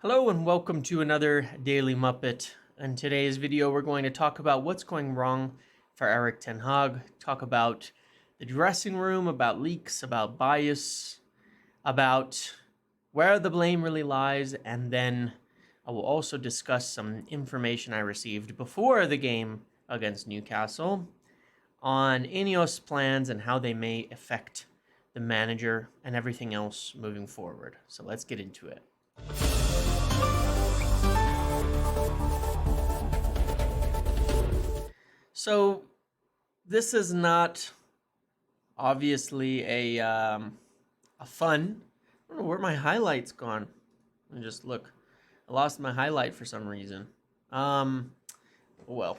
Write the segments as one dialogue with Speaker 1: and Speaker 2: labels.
Speaker 1: Hello and welcome to another Daily Muppet. In today's video, we're going to talk about what's going wrong for Eric Ten Hag, talk about the dressing room, about leaks, about bias, about where the blame really lies, and then I will also discuss some information I received before the game against Newcastle on INEOS plans and how they may affect the manager and everything else moving forward. So let's get into it. So this is not obviously a fun. I don't know where my highlight's gone. Let me just look. I lost my highlight for some reason. Well,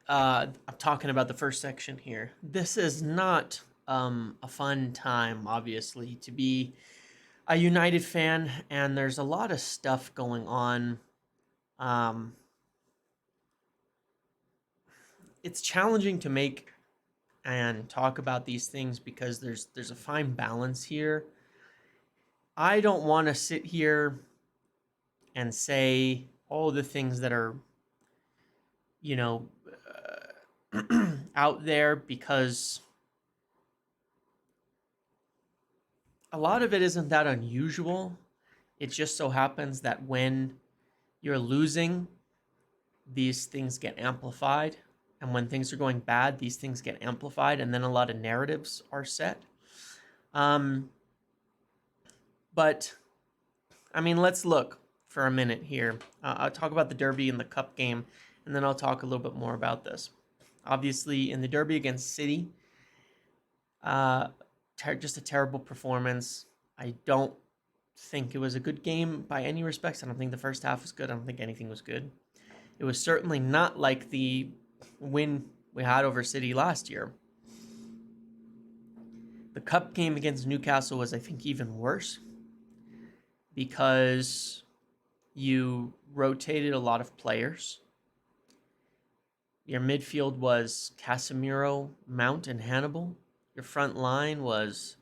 Speaker 1: I'm talking about the first section here. This is not a fun time, obviously, to be a United fan, and there's a lot of stuff going on. It's challenging to make and talk about these things because there's a fine balance here. I don't want to sit here and say all the things that are, out there, because a lot of it isn't that unusual. It just so happens that when you're losing, these things get amplified. And when things are going bad, these things get amplified, and then a lot of narratives are set. But, I mean, let's look for a minute here. I'll talk about the Derby and the Cup game, and then I'll talk a little bit more about this. Obviously, in the Derby against City, just a terrible performance. I don't think it was a good game by any respects. I don't think the first half was good. I don't think anything was good. It was certainly not like the win we had over City last year. The Cup game against Newcastle was, I think, even worse because you rotated a lot of players. Your midfield was Casemiro, Mount, and Hannibal. Your front line was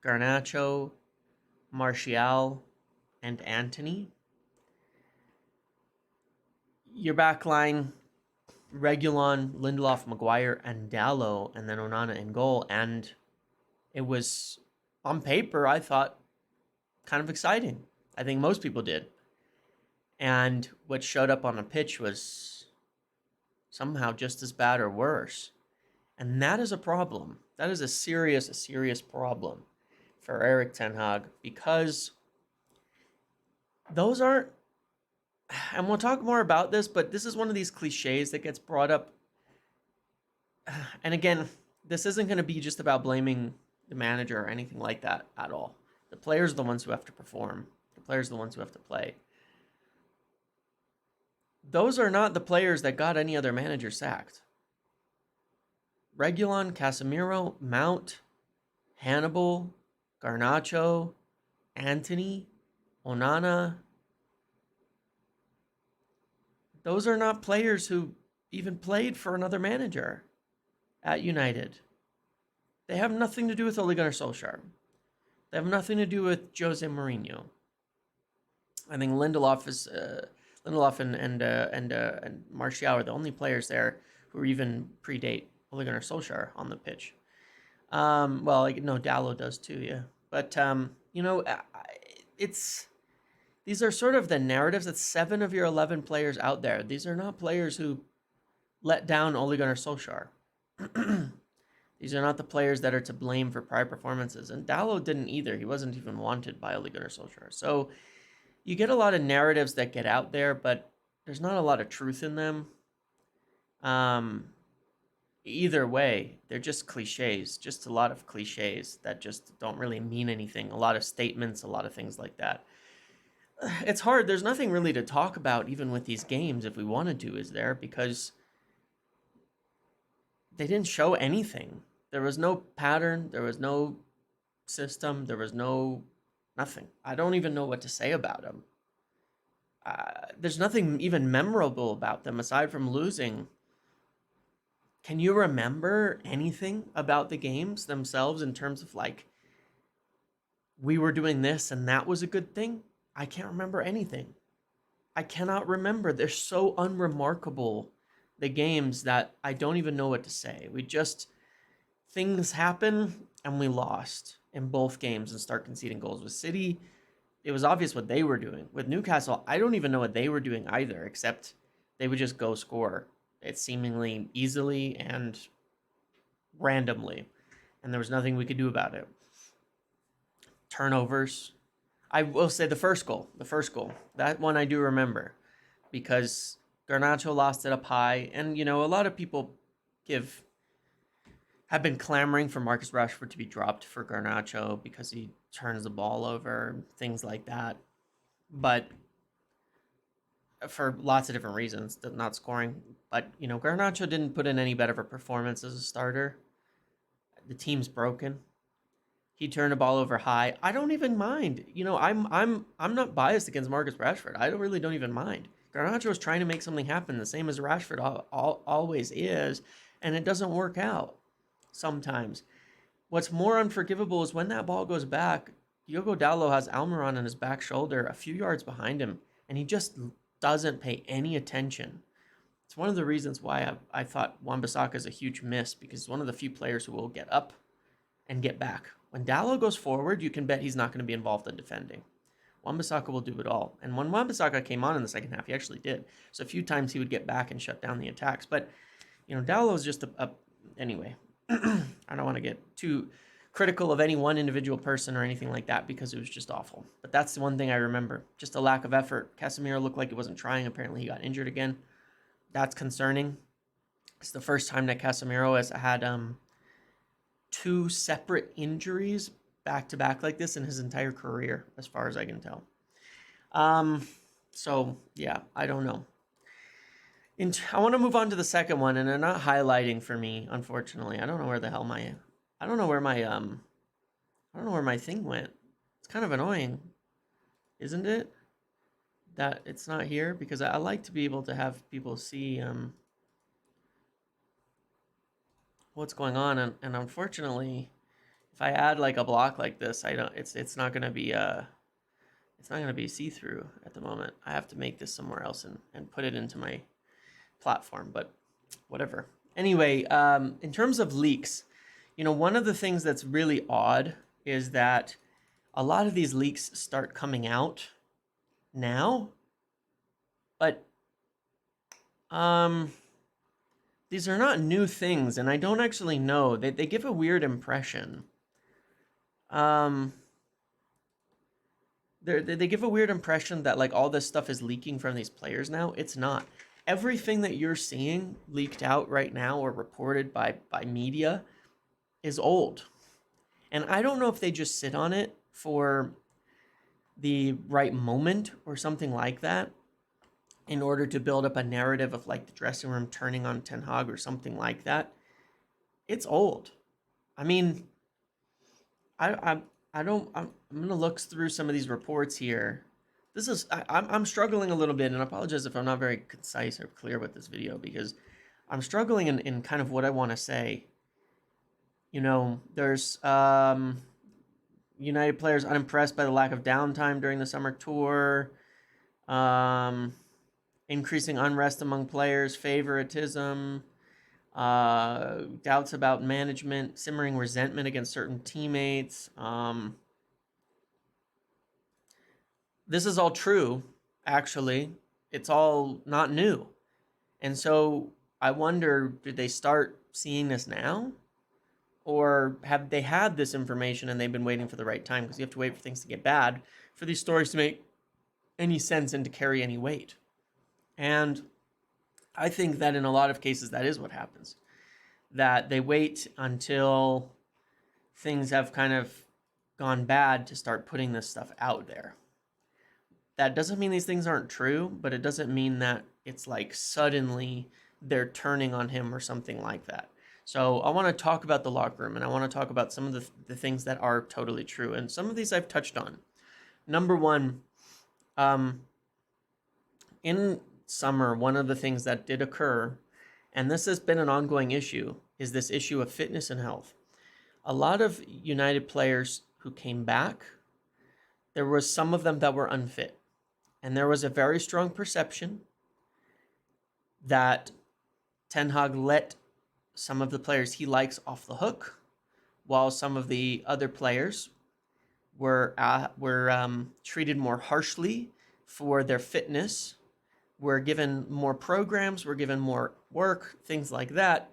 Speaker 1: Garnacho, Martial, and Antony. Your back line, Reguilon, Lindelof, Maguire, and Dallo, and then Onana in goal. And it was, on paper, I thought, kind of exciting. I think most people did. And what showed up on the pitch was somehow just as bad or worse. And that is a problem. That is a serious problem for Eric Ten Hag, because those aren't, and we'll talk more about this, but this is one of these cliches that gets brought up. And again, this isn't going to be just about blaming the manager or anything like that at all. The players are the ones who have to perform. The players are the ones who have to play. Those are not the players that got any other manager sacked. Reguilon, Casemiro, Mount, Hannibal, Garnacho, Antony, Onana. Those are not players who even played for another manager at United. They have nothing to do with Ole Gunnar Solskjaer. They have nothing to do with Jose Mourinho. I think Lindelof and Martial are the only players there who even predate Ole Gunnar Solskjaer on the pitch. Dallo does too, yeah. But these are sort of the narratives. That 7 of your 11 players out there, these are not players who let down Ole Gunnar Solskjaer. These are not the players that are to blame for prior performances. And Dallo didn't either. He wasn't even wanted by Ole Gunnar Solskjaer. So you get a lot of narratives that get out there, but there's not a lot of truth in them. Either way, they're just cliches, just a lot of cliches that just don't really mean anything. A lot of statements, a lot of things like that. It's hard. There's nothing really to talk about even with these games if we wanted to, is there? Because they didn't show anything. There was no pattern. There was no system. There was nothing. I don't even know what to say about them. There's nothing even memorable about them aside from losing. Can you remember anything about the games themselves in terms of like, we were doing this and that was a good thing? I can't remember anything. I cannot remember. They're so unremarkable, the games, that I don't even know what to say. Things happen and we lost in both games and start conceding goals. With City, it was obvious what they were doing. With Newcastle, I don't even know what they were doing either, except they would just go score it seemingly easily and randomly, and there was nothing we could do about it. Turnovers. I will say the first goal, that one I do remember, because Garnacho lost it up high, and a lot of people have been clamoring for Marcus Rashford to be dropped for Garnacho because he turns the ball over, things like that. But for lots of different reasons, not scoring. But, Garnacho didn't put in any better of a performance as a starter. The team's broken. He turned the ball over high. I don't even mind. I'm not biased against Marcus Rashford. I really don't even mind. Garnacho is trying to make something happen, the same as Rashford always is, and it doesn't work out sometimes. What's more unforgivable is when that ball goes back, Diogo Dalot has Almiron on his back shoulder a few yards behind him, and he just doesn't pay any attention. It's one of the reasons why I thought Wan-Bissaka is a huge miss, because he's one of the few players who will get up and get back. When Dalot goes forward, you can bet he's not going to be involved in defending. Wan-Bissaka will do it all. And when Wan-Bissaka came on in the second half, he actually did. So a few times he would get back and shut down the attacks. But, Dalot is just anyway, I don't want to get too critical of any one individual person or anything like that, because it was just awful. But that's the one thing I remember. Just a lack of effort. Casemiro looked like he wasn't trying. Apparently he got injured again. That's concerning. It's the first time that Casemiro has had two separate injuries back-to-back like this in his entire career, as far as I can tell. So, yeah, I don't know. I want to move on to the second one, and they're not highlighting for me, unfortunately. I don't know where the hell I don't know where my thing went. It's kind of annoying, isn't it? That it's not here, because I like to be able to have people see what's going on, and unfortunately, if I add like a block like this, it's not gonna be see-through at the moment. I have to make this somewhere else and put it into my platform, but whatever. Anyway, in terms of leaks, one of the things that's really odd is that a lot of these leaks start coming out now, but these are not new things, and I don't actually know. They give a weird impression. They give a weird impression that like all this stuff is leaking from these players now. It's not. Everything that you're seeing leaked out right now or reported by media is old. And I don't know if they just sit on it for the right moment or something like that in order to build up a narrative of like the dressing room turning on Ten Hag or something like that. It's old. I mean, I'm gonna look through some of these reports here. I'm struggling a little bit, and I apologize if I'm not very concise or clear with this video, because I'm struggling in kind of what I want to say. There's United players unimpressed by the lack of downtime during the summer tour, increasing unrest among players, favoritism, doubts about management, simmering resentment against certain teammates. This is all true, actually. It's all not new. And so I wonder, did they start seeing this now? Or have they had this information and they've been waiting for the right time? Because you have to wait for things to get bad for these stories to make any sense and to carry any weight. And I think that in a lot of cases, that is what happens. That they wait until things have kind of gone bad to start putting this stuff out there. That doesn't mean these things aren't true, but it doesn't mean that it's like suddenly they're turning on him or something like that. So I want to talk about the locker room, and I want to talk about some of the things that are totally true. And some of these I've touched on. Number one, in summer, one of the things that did occur, and this has been an ongoing issue, is this issue of fitness and health. A lot of United players who came back there was some of them that were unfit. And there was a very strong perception that Ten Hag let some of the players he likes off the hook, while some of the other players were treated more harshly for their fitness, were given more programs, were given more work, things like that.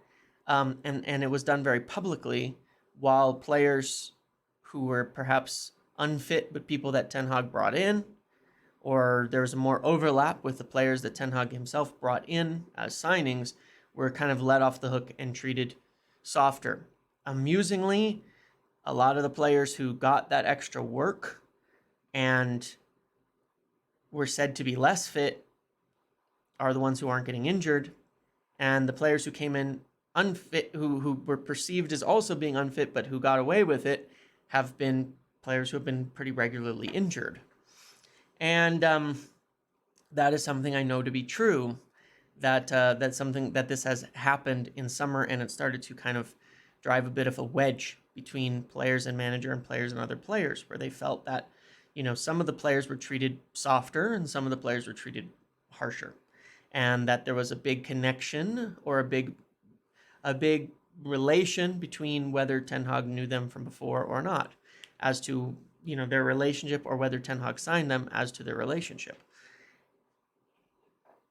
Speaker 1: And it was done very publicly, while players who were perhaps unfit, but people that Ten Hag brought in, or there was more overlap with the players that Ten Hag himself brought in as signings, were kind of let off the hook and treated softer. Amusingly, a lot of the players who got that extra work and were said to be less fit are the ones who aren't getting injured. And the players who came in unfit, who were perceived as also being unfit, but who got away with it, have been players who have been pretty regularly injured. And that is something I know to be true, that's something that this has happened in summer, and it started to kind of drive a bit of a wedge between players and manager and players and other players, where they felt that, some of the players were treated softer and some of the players were treated harsher, and that there was a big connection or a big relation between whether Ten Hag knew them from before or not, as to their relationship, or whether Ten Hag signed them as to their relationship.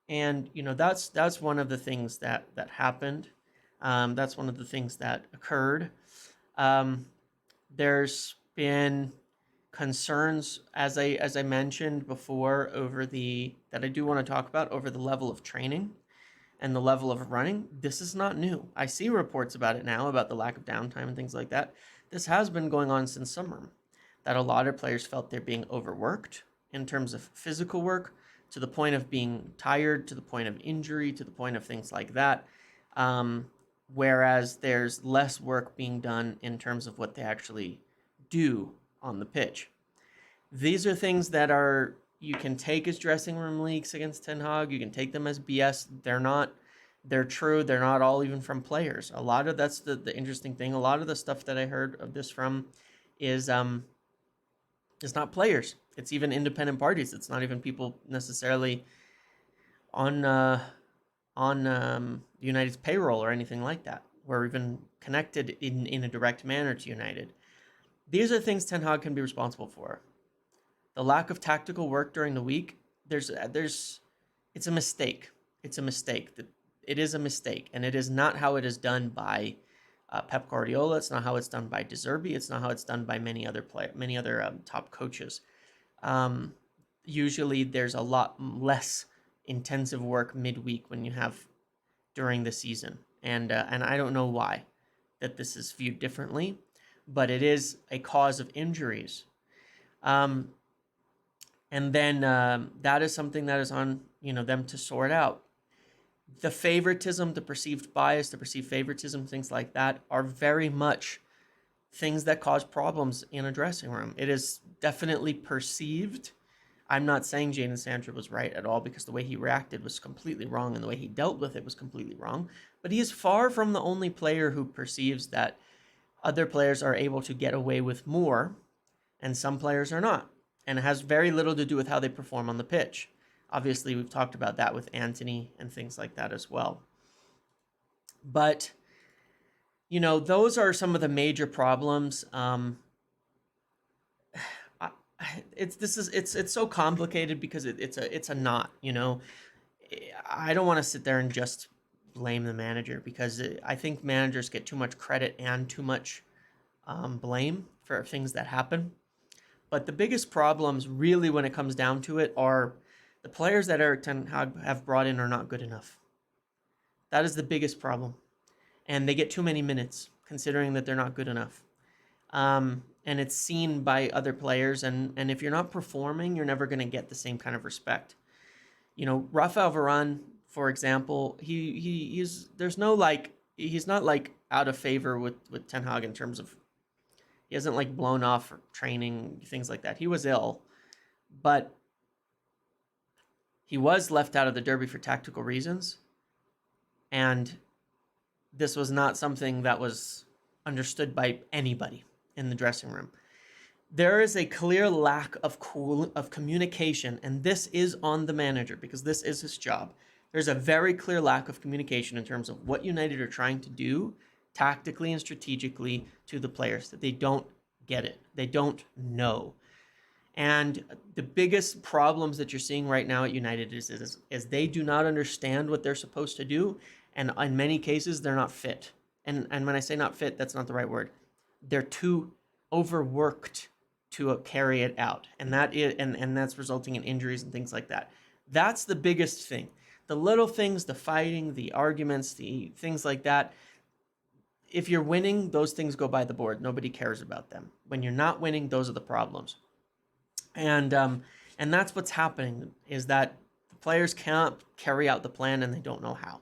Speaker 1: And that's one of the things that happened. That's one of the things that occurred. There's been concerns, as I mentioned before, that I do want to talk about, over the level of training and the level of running. This is not new. I see reports about it now, about the lack of downtime and things like that. This has been going on since summer, that a lot of players felt they're being overworked in terms of physical work, to the point of being tired, to the point of injury, to the point of things like that. Whereas there's less work being done in terms of what they actually do on the pitch. These are things that you can take as dressing room leaks against Ten Hag. You can take them as BS. They're true. They're not all even from players. A lot of that's the interesting thing. A lot of the stuff that I heard of this from is it's not players. It's even independent parties. It's not even people necessarily on United's payroll or anything like that, or even connected in a direct manner to United. These are things Ten Hag can be responsible for. The lack of tactical work during the week, it's a mistake. It's a mistake. It is a mistake, and it is not how it is done by Pep Guardiola. It's not how it's done by De Zerbi. It's not how it's done by many other top coaches. Usually, there's a lot less intensive work midweek when you have during the season, and I don't know why that this is viewed differently, but it is a cause of injuries. And then that is something that is on them to sort out. The favoritism, the perceived bias, the perceived favoritism, things like that are very much things that cause problems in a dressing room. It is definitely perceived. I'm not saying Jadon Sancho was right at all, because the way he reacted was completely wrong, and the way he dealt with it was completely wrong. But he is far from the only player who perceives that other players are able to get away with more, and some players are not. And it has very little to do with how they perform on the pitch. Obviously, we've talked about that with Anthony and things like that as well. But, those are some of the major problems. It's so complicated, because it's a knot. I don't want to sit there and just blame the manager, because I think managers get too much credit and too much blame for things that happen. But the biggest problems, really, when it comes down to it, are the players that Erik Ten Hag have brought in are not good enough. That is the biggest problem. And they get too many minutes, considering that they're not good enough. And it's seen by other players. And if you're not performing, you're never going to get the same kind of respect. Rafael Varane, for example, he's not like out of favor with Ten Hag in terms of, he hasn't like blown off for training, things like that. He was ill, but he was left out of the derby for tactical reasons. And this was not something that was understood by anybody in the dressing room. There is a clear lack of communication, and this is on the manager because this is his job. There's a very clear lack of communication in terms of what United are trying to do tactically and strategically to the players, that they don't get it. They don't know. And the biggest problems that you're seeing right now at United is they do not understand what they're supposed to do. And in many cases, they're not fit. And when I say not fit, that's not the right word. They're too overworked to carry it out. And that's resulting in injuries and things like that. That's the biggest thing. The little things, the fighting, the arguments, the things like that. If you're winning, those things go by the board. Nobody cares about them. When you're not winning, those are the problems. And that's what's happening, is that the players can't carry out the plan and they don't know how.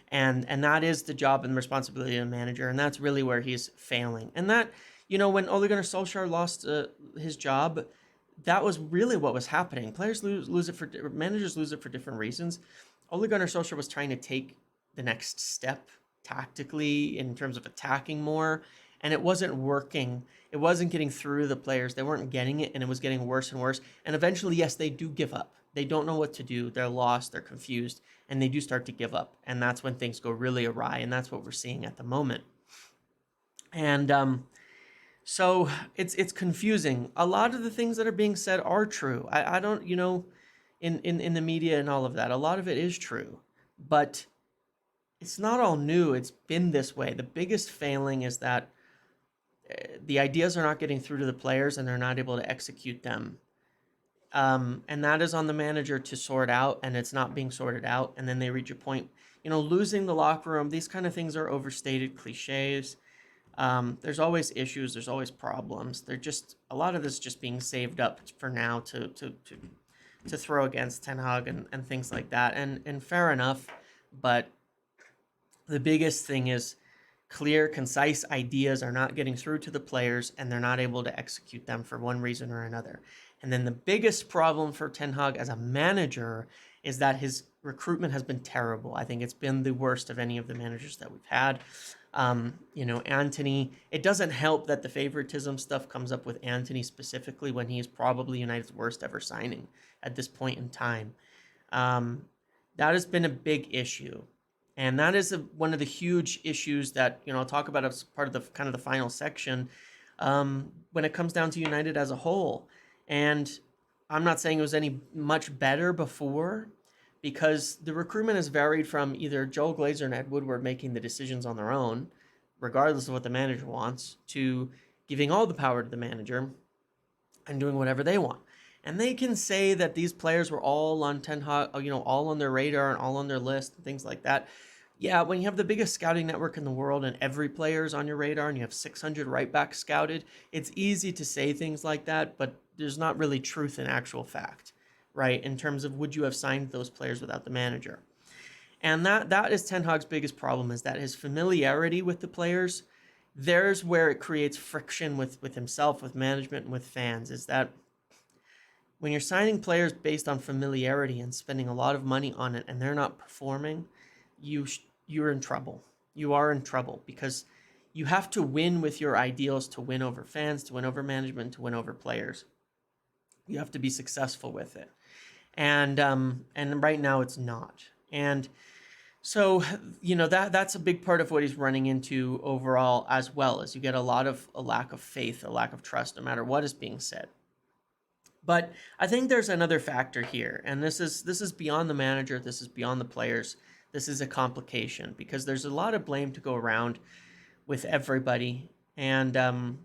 Speaker 1: And that is the job and responsibility of the manager, and that's really where he's failing. And that, when Ole Gunnar Solskjaer lost his job, that was really what was happening. Players lose it managers lose it for different reasons. Ole Gunnar Solskjaer was trying to take the next step tactically in terms of attacking more, and it wasn't working. It wasn't getting through the players. They weren't getting it, and it was getting worse and worse. And eventually, yes, they do give up. They don't know what to do. They're lost. They're confused, and they do start to give up. And that's when things go really awry, and that's what we're seeing at the moment. And so it's confusing. A lot of the things that are being said are true. I don't, in the media and all of that, a lot of it is true. But it's not all new. It's been this way. The biggest failing is that the ideas are not getting through to the players and they're not able to execute them. And that is on the manager to sort out, and it's not being sorted out. And then they reach a point, losing the locker room. These kind of things are overstated cliches. There's always issues. There's always problems. A lot of this just being saved up for now to throw against Ten Hag and things like that. And fair enough, but the biggest thing is clear, concise ideas are not getting through to the players, and they're not able to execute them for one reason or another. And then the biggest problem for Ten Hag as a manager is that his recruitment has been terrible. I think it's been the worst of any of the managers that we've had. Antony, it doesn't help that the favoritism stuff comes up with Antony specifically when he's probably United's worst ever signing at this point in time. That has been a big issue. And that is one of the huge issues that, I'll talk about as part of the final section when it comes down to United as a whole. And I'm not saying it was any much better before, because the recruitment has varied from either Joel Glazer and Ed Woodward making the decisions on their own, regardless of what the manager wants, to giving all the power to the manager and doing whatever they want. And they can say that these players were all on Ten Hag, all on their radar and all on their list and things like that. Yeah, when you have the biggest scouting network in the world and every player is on your radar and you have 600 right backs scouted, it's easy to say things like that, but there's not really truth in actual fact, right? In terms of would you have signed those players without the manager? And that is Ten Hag's biggest problem, is that his familiarity with the players, there's where it creates friction with himself, with management, and with fans, is that when you're signing players based on familiarity and spending a lot of money on it and they're not performing, you're in trouble. You are in trouble because you have to win with your ideals to win over fans, to win over management, to win over players. You have to be successful with it. And right now it's not. And so, that's a big part of what he's running into overall, as well as you get a lack of faith, a lack of trust, no matter what is being said. But I think there's another factor here, and this is beyond the manager, this is beyond the players, this is a complication, because there's a lot of blame to go around with everybody, and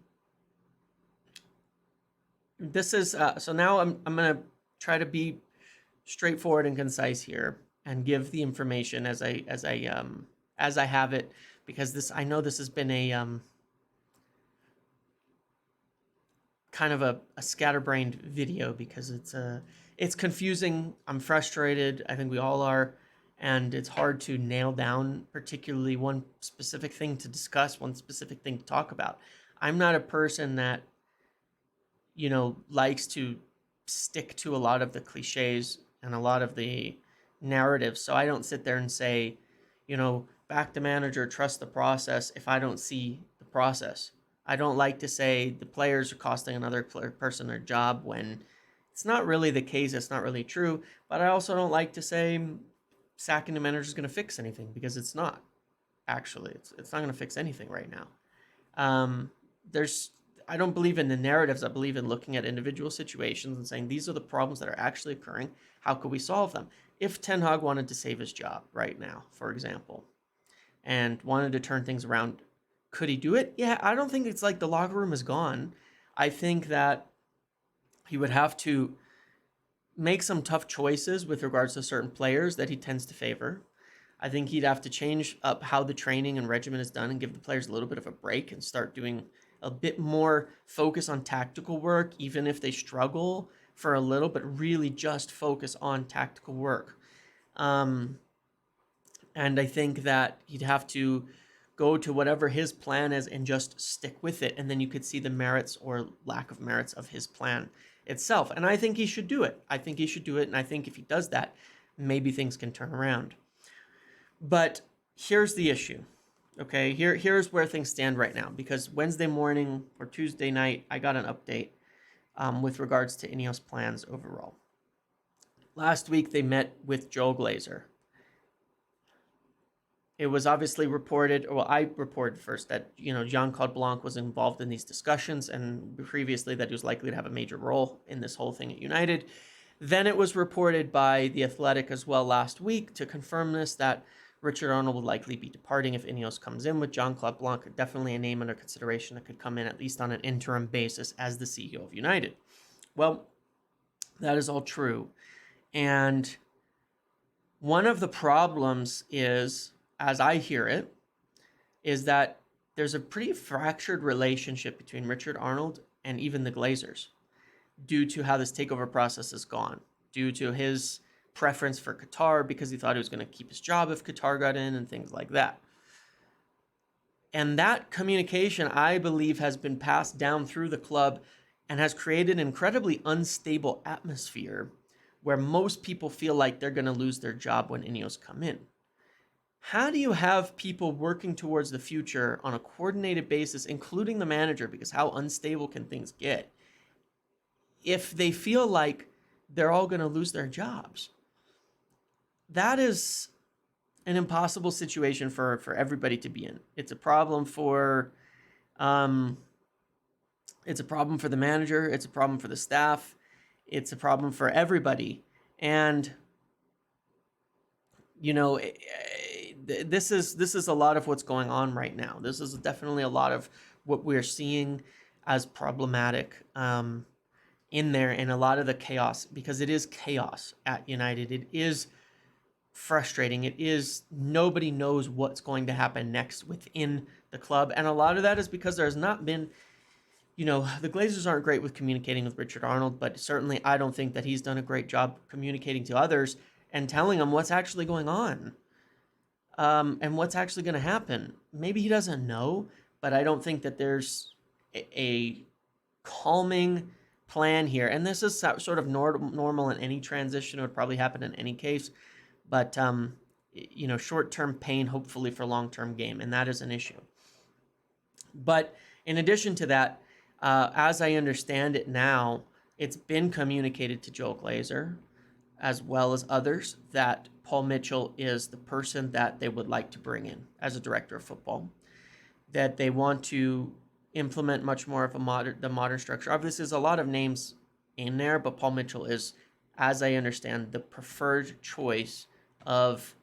Speaker 1: this is so now I'm gonna try to be straightforward and concise here and give the information as I have it, because I know this has been a kind of a scatterbrained video, because it's confusing. I'm frustrated. I think we all are, and it's hard to nail down particularly one specific thing to discuss, one specific thing to talk about. I'm not a person that likes to stick to a lot of the cliches and a lot of the narratives. So I don't sit there and say, back the manager, trust the process, if I don't see the process. I don't like to say the players are costing another person their job when it's not really the case. It's not really true. But I also don't like to say sacking the manager is going to fix anything, because it's not. Actually, it's not going to fix anything right now. There's I don't believe in the narratives. I believe in looking at individual situations and saying these are the problems that are actually occurring. How could we solve them? If Ten Hag wanted to save his job right now, for example, and wanted to turn things around, could he do it? Yeah, I don't think it's like the locker room is gone. I think that he would have to make some tough choices with regards to certain players that he tends to favor. I think he'd have to change up how the training and regimen is done and give the players a little bit of a break and start doing a bit more focus on tactical work, even if they struggle for a little, but really just focus on tactical work. And I think that he'd have to go to whatever his plan is and just stick with it. And then you could see the merits or lack of merits of his plan itself. And I think he should do it. I think he should do it. And I think if he does that, maybe things can turn around. But here's the issue. Okay, here's where things stand right now, because Wednesday morning or Tuesday night, I got an update with regards to INEOS plans overall. Last week, they met with Joe Glazer. It was obviously reported, well, I reported first that, Jean-Claude Blanc was involved in these discussions, and previously that he was likely to have a major role in this whole thing at United. Then it was reported by The Athletic as well last week to confirm this, that Richard Arnold will likely be departing if INEOS comes in with Jean-Claude Blanc, definitely a name under consideration that could come in at least on an interim basis as the CEO of United. Well, that is all true. And one of the problems is, as I hear it, is that there's a pretty fractured relationship between Richard Arnold and even the Glazers due to how this takeover process has gone, due to his preference for Qatar because he thought he was going to keep his job if Qatar got in and things like that. And that communication, I believe, has been passed down through the club and has created an incredibly unstable atmosphere where most people feel like they're going to lose their job when INEOS come in. How do you have people working towards the future on a coordinated basis, including the manager, because how unstable can things get, if they feel like they're all going to lose their jobs? That is an impossible situation for everybody to be in. It's a problem for the manager. It's a problem for the staff. It's a problem for everybody. And, this is a lot of what's going on right now. This is definitely a lot of what we're seeing as problematic in there, and a lot of the chaos, because it is chaos at United. It is frustrating. It is, nobody knows what's going to happen next within the club. And a lot of that is because there's not been, the Glazers aren't great with communicating with Richard Arnold, but certainly I don't think that he's done a great job communicating to others and telling them what's actually going on. And what's actually going to happen. Maybe he doesn't know, but I don't think that there's a calming plan here. And this is sort of normal in any transition. It would probably happen in any case. But, short-term pain, hopefully for long-term gain. And that is an issue. But in addition to that, as I understand it now, it's been communicated to Joe Glazer, as well as others, that Paul Mitchell is the person that they would like to bring in as a director of football, that they want to implement much more of the modern structure. Obviously, there's a lot of names in there, but Paul Mitchell is, as I understand, the preferred choice of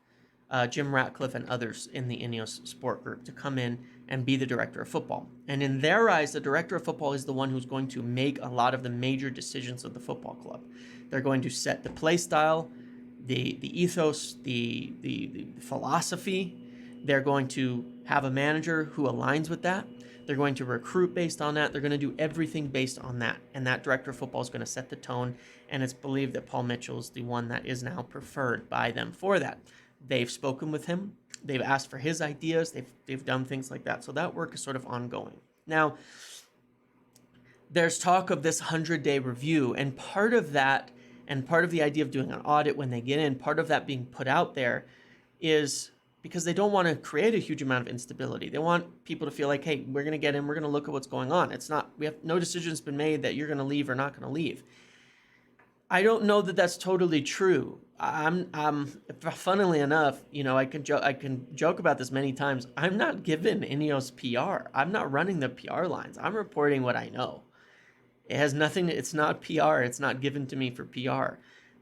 Speaker 1: Jim Ratcliffe and others in the INEOS sport group to come in and be the director of football. And in their eyes, the director of football is the one who's going to make a lot of the major decisions of the football club. They're going to set the play style, the ethos, the philosophy. They're going to have a manager who aligns with that. They're going to recruit based on that. They're going to do everything based on that. And that director of football is going to set the tone. And it's believed that Paul Mitchell is the one that is now preferred by them for that. They've spoken with him. They've asked for his ideas. They've done things like that. So that work is sort of ongoing. Now, there's talk of this 100-day review. And part of that, and part of the idea of doing an audit when they get in, part of that being put out there is because they don't want to create a huge amount of instability. They want people to feel like, hey, we're going to get in, we're going to look at what's going on. It's not, we have no decisions been made that you're going to leave or not going to leave. I don't know that that's totally true. Funnily enough, I can joke about this many times. I'm not given INEOS PR. I'm not running the PR lines. I'm reporting what I know. It has nothing, it's not PR. It's not given to me for PR.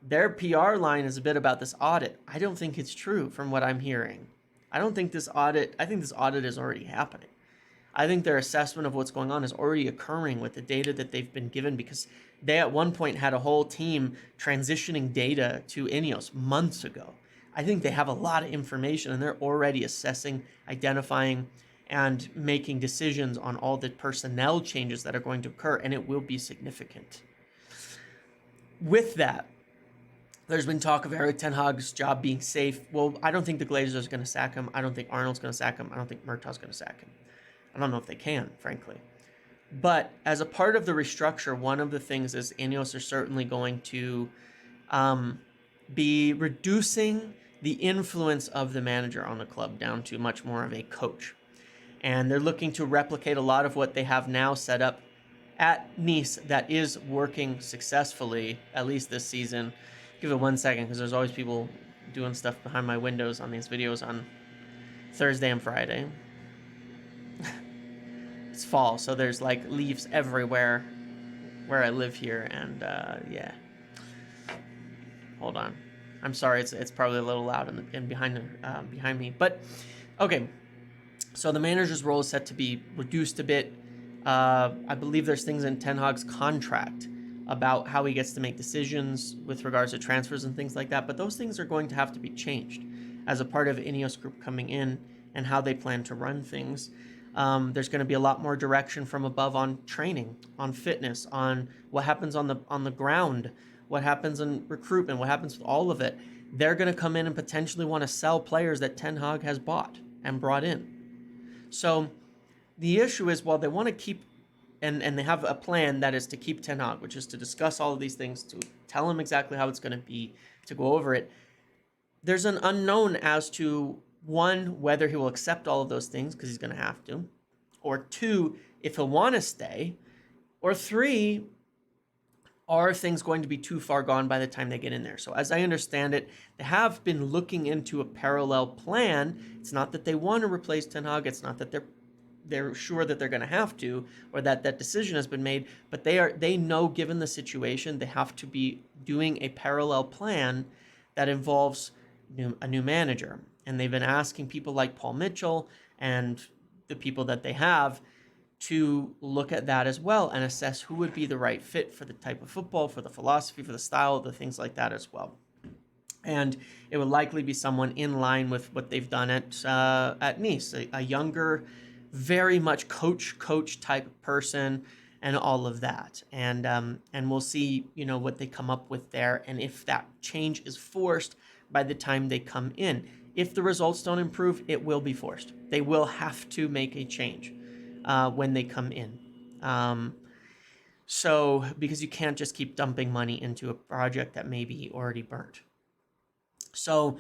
Speaker 1: Their PR line is a bit about this audit. I don't think it's true from what I'm hearing. I think this audit is already happening. I think their assessment of what's going on is already occurring with the data that they've been given, because they at one point had a whole team transitioning data to INEOS months ago. I think they have a lot of information, and they're already assessing, identifying, and making decisions on all the personnel changes that are going to occur, and it will be significant. With that, there's been talk of Erik Ten Hag's job being safe. Well, I don't think the Glazers are going to sack him. I don't think Arnold's going to sack him. I don't think Murtaugh's going to sack him. I don't know if they can, frankly. But as a part of the restructure, one of the things is INEOS are certainly going to be reducing the influence of the manager on the club down to much more of a coach. And they're looking to replicate a lot of what they have now set up at Nice that is working successfully, at least this season. Give it 1 second, because there's always people doing stuff behind my windows on these videos on Thursday and Friday. It's fall, so there's like leaves everywhere where I live here, and yeah. Hold on, I'm sorry, it's probably a little loud in behind me, but okay. So the manager's role is set to be reduced a bit. I believe there's things in Ten Hag's contract about how he gets to make decisions with regards to transfers and things like that, but those things are going to have to be changed as a part of INEOS Group coming in and how they plan to run things. There's going to be a lot more direction from above on training, on fitness, on what happens on the ground, what happens in recruitment, what happens with all of it. They're going to come in and potentially want to sell players that Ten Hag has bought and brought in. So the issue is, while they want to keep, and they have a plan that is to keep Ten Hag, which is to discuss all of these things, to tell him exactly how it's going to be, to go over it, there's an unknown as to, one, whether he will accept all of those things, because he's going to have to, or two, if he'll want to stay, or three, are things going to be too far gone by the time they get in there? So as I understand it, they have been looking into a parallel plan. It's not that they want to replace Ten Hag. It's not that they're sure that they're going to have to, or that that decision has been made, but they know, given the situation, they have to be doing a parallel plan that involves a new manager. And they've been asking people like Paul Mitchell and the people that they have to look at that as well and assess who would be the right fit for the type of football, for the philosophy, for the style, the things like that as well. And it would likely be someone in line with what they've done at Nice, a younger, very much coach type person, and all of that. And we'll see, what they come up with there, and if that change is forced by the time they come in. If the results don't improve, it will be forced. They will have to make a change when they come in. So, because you can't just keep dumping money into a project that may be already burnt. So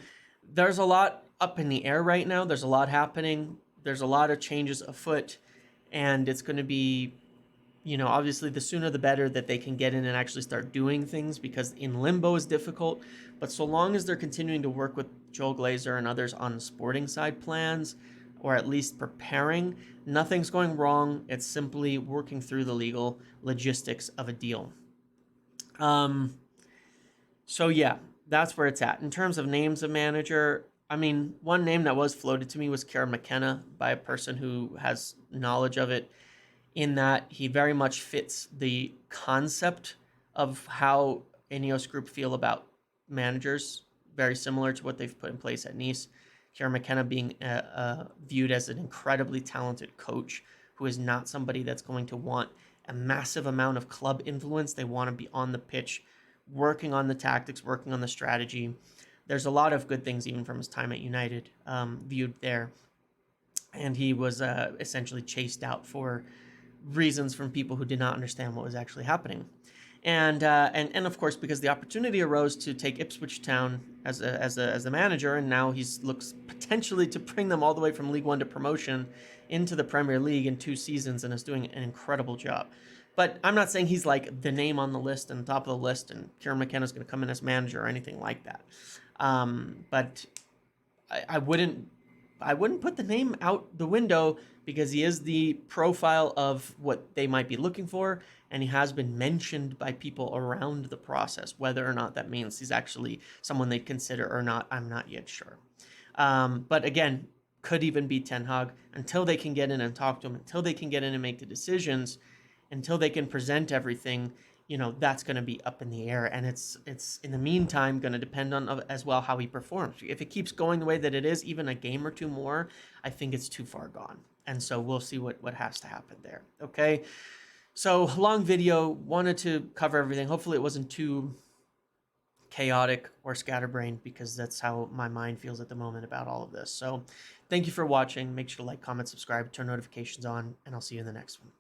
Speaker 1: there's a lot up in the air right now. There's a lot happening. There's a lot of changes afoot, and it's going to be, obviously the sooner the better that they can get in and actually start doing things, because in limbo is difficult. But so long as they're continuing to work with Joel Glazer and others on sporting side plans, or at least preparing, nothing's going wrong. It's simply working through the legal logistics of a deal. So yeah, that's where it's at. In terms of names of manager, one name that was floated to me was McKenna, by a person who has knowledge of it, in that he very much fits the concept of how INEOS Group feel about managers, very similar to what they've put in place at Nice. McKenna being viewed as an incredibly talented coach who is not somebody that's going to want a massive amount of club influence. They want to be on the pitch, working on the tactics, working on the strategy. There's a lot of good things, even from his time at United, viewed there. And he was essentially chased out for reasons from people who did not understand what was actually happening. And of course, because the opportunity arose to take Ipswich Town as the manager, and now he looks potentially to bring them all the way from League One to promotion into the Premier League in 2 seasons, and is doing an incredible job. But I'm not saying he's like the name on the list and top of the list, and Kieran McKenna is going to come in as manager or anything like that. But I wouldn't put the name out the window, because he is the profile of what they might be looking for, and he has been mentioned by people around the process. Whether or not that means he's actually someone they'd consider or not, I'm not yet sure. But again, could even be Ten Hag until they can get in and talk to him, until they can get in and make the decisions, until they can present everything. That's going to be up in the air, and it's in the meantime going to depend on as well how he performs. If it keeps going the way that it is, even a game or two more, I think it's too far gone, and so we'll see what has to happen there. Okay, so long video, wanted to cover everything. Hopefully it wasn't too chaotic or scatterbrained, because that's how my mind feels at the moment about all of this. So thank you for watching. Make sure to like, comment, subscribe, turn notifications on, and I'll see you in the next one.